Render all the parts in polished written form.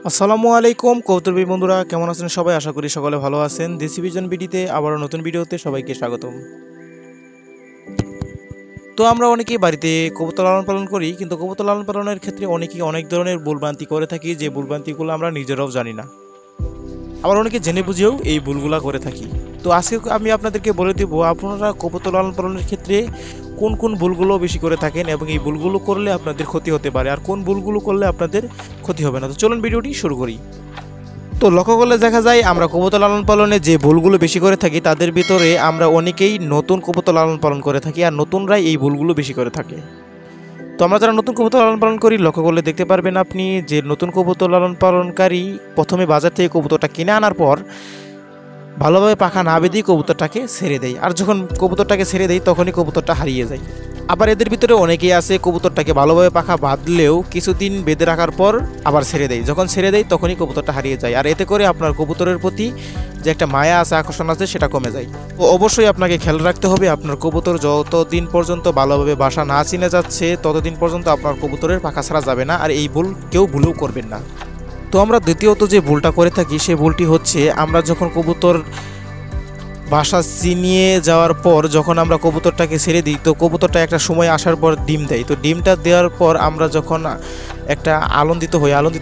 আসসালামু আলাইকুম কৌতুরবি বন্ধুরা, কেমন আছেন সবাই? আশা করি সকলে ভালো আছেন। দেশি ভিজন বিডিতে আবারও নতুন ভিডিওতে সবাইকে স্বাগতম। তো আমরা অনেকেই বাড়িতে কবুতর লালন পালন করি, কিন্তু কবুতর লালন পালনের ক্ষেত্রে অনেকেই অনেক ধরনের ভুলভ্রান্তি করে থাকি, যে ভুলভ্রান্তিগুলো আমরা নিজেরাও জানি না, আবার অনেকে জেনে বুঝেও এই ভুলগুলা করে থাকি। তো আজকে আমি আপনাদেরকে বলে দেব আপনারা কবুতর লালন পালনের ক্ষেত্রে কোন কোন ভুলগুলো বেশি করে থাকেন এবং এই ভুলগুলো করলে আপনাদের ক্ষতি হতে পারে, আর কোন ভুলগুলো করলে আপনাদের ক্ষতি হবে না। তো চলুন ভিডিওটি শুরু করি। তো লক্ষ্য করলে দেখা যায় আমরা কবুতর লালন পালনে যে ভুলগুলো বেশি করে থাকি, তাদের ভিতরে আমরা অনেকেই নতুন কবুতর লালন পালন করে থাকি, আর নতুনরাই এই ভুলগুলো বেশি করে থাকে। তো আমরা যারা নতুন কবুতর লালন পালন করি, লক্ষ্য করলে দেখতে পারবেন আপনি যে নতুন কবুতর লালন পালনকারী প্রথমে বাজার থেকে কবুতরটা কিনে আনার পর ভালোভাবে পাখা না বেঁধেই কবুতরটাকে ছেড়ে দেয়, আর যখন কবুতরটাকে ছেড়ে দেয় তখনই কবুতরটা হারিয়ে যায়। আবার এদের ভিতরে অনেকেই আছে কবুতরটাকে ভালোভাবে পাখা বাঁধলেও কিছুদিন বেঁধে রাখার পর আবার ছেড়ে দেয়, যখন ছেড়ে দেয় তখনই কবুতরটা হারিয়ে যায়, আর এতে করে আপনার কবুতরের প্রতি যে একটা মায়া আছে, আকর্ষণ আছে, সেটা কমে যায়। তো অবশ্যই আপনাকে খেয়াল রাখতে হবে আপনার কবুতর যতদিন পর্যন্ত ভালোভাবে বাসা না চিনে যাচ্ছে ততদিন পর্যন্ত আপনার কবুতরের পাখা ছাড়া যাবে না, আর এই ভুল কেউ ভুলেও করবেন না। তো আমরা দ্বিতীয়ত যে ভুলটা করে থাকি সেই ভুলটি হচ্ছে, আমরা যখন কবুতর বাসা চিনিয়ে যাওয়ার পর যখন আমরা কবুতরটাকে ছেড়ে দিই, তো কবুতরটা একটা সময় আসার পর ডিম দেয়। তো ডিমটা দেওয়ার পর আমরা যখন একটা আনন্দিত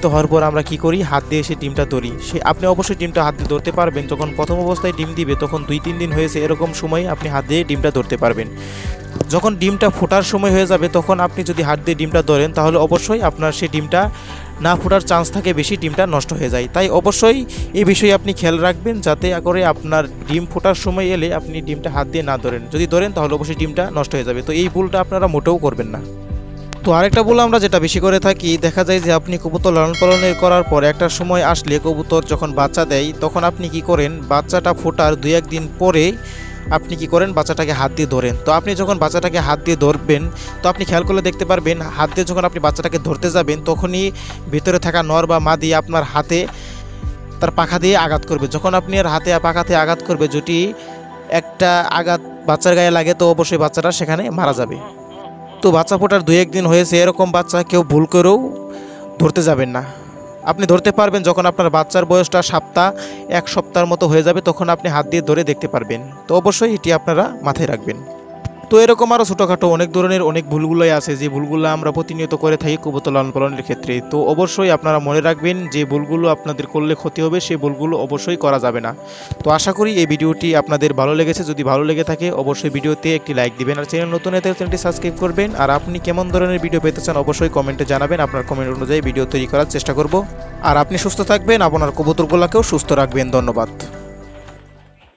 হওয়ার পর আমরা কি করি, হাত দিয়ে সেই ডিমটা ধরি। আপনি অবশ্যই ডিমটা হাত দিয়ে ধরতে পারবেন, যখন প্রথম অবস্থায় ডিম দিবে তখন 2-3 দিন হয়েছে এরকম সময় আপনি হাত দিয়ে ডিমটা ধরতে পারবেন। যখন ডিমটা ফোটার সময় হয়ে যাবে তখন আপনি যদি হাত দিয়ে ডিমটা ধরেন, তাহলে অবশ্যই আপনার সেই ডিমটা না ফোটার চান্স থাকে বেশি, ডিমটা নষ্ট হয়ে যায়। তাই অবশ্যই এই বিষয়ে আপনি খেয়াল রাখবেন, যাতে করে আপনার ডিম ফোটার সময় এলে আপনি ডিমটা হাত দিয়ে না ধরেন। যদি ধরেন তাহলে অবশ্যই ডিমটা নষ্ট হয়ে যাবে। তো এই ভুলটা আপনারা মোটেও করবেন না। তো আরেকটা ভুল আমরা যেটা বেশি করে থাকি, দেখা যায় যে আপনি কবুতর লালন পালনের করার পর একটা সময় আসলে কবুতর যখন বাচ্চা দেয় তখন আপনি কি করেন, বাচ্চাটা ফোটার 2-1 দিন পরে আপনি কি করেন, বাচ্চাটাকে হাত দিয়ে ধরেন। তো আপনি যখন বাচ্চাটাকে হাত দিয়ে ধরবেন, তো আপনি খেয়াল করলে দেখতে পারবেন হাত দিয়ে যখন আপনি বাচ্চাটাকে ধরতে যাবেন তখনই ভিতরে থাকা নর বা মাদি আপনার হাতে তার পাখা দিয়ে আঘাত করবে। যখন আপনি আর হাতে পাখাতে আঘাত করবে, যদি একটা আঘাত বাচ্চার গায়ে লাগে তো অবশ্যই বাচ্চাটা সেখানে মারা যাবে। তো বাচ্চা ফোটার 2-1 দিন হয়েছে এরকম বাচ্চা কেউ ভুল করেও ধরতে যাবেন না। আপনি ধরতে পারবেন যখন আপনার বাচ্চার বয়সটা 1 সপ্তাহের মতো হয়ে যাবে, তখন আপনি হাত দিয়ে ধরে দেখতে পারবেন। তো অবশ্যই এটি আপনারা মাথায় রাখবেন। তো এরকম আরও ছোটোখাটো অনেক ধরনের অনেক ভুলগুলোই আছে, যে ভুলগুলো আমরা প্রতিনিয়ত করে থাকি কবুতর লালন পালনের ক্ষেত্রে। তো অবশ্যই আপনারা মনে রাখবেন যে ভুলগুলো আপনাদের করলে ক্ষতি হবে, সেই ভুলগুলো অবশ্যই করা যাবে না। তো আশা করি এই ভিডিওটি আপনাদের ভালো লেগেছে। যদি ভালো লেগে থাকে অবশ্যই ভিডিওতে একটি লাইক দিবেন, আর চ্যানেল নতুন হলে চ্যানেলটি সাবস্ক্রাইব করবেন। আর আপনি কেমন ধরনের ভিডিও পেতে চান অবশ্যই কমেন্টে জানাবেন, আপনার কমেন্ট অনুযায়ী ভিডিও তৈরি করার চেষ্টা করব। আর আপনি সুস্থ থাকবেন, আপনার কবুতরগুলোকেও সুস্থ রাখবেন। ধন্যবাদ।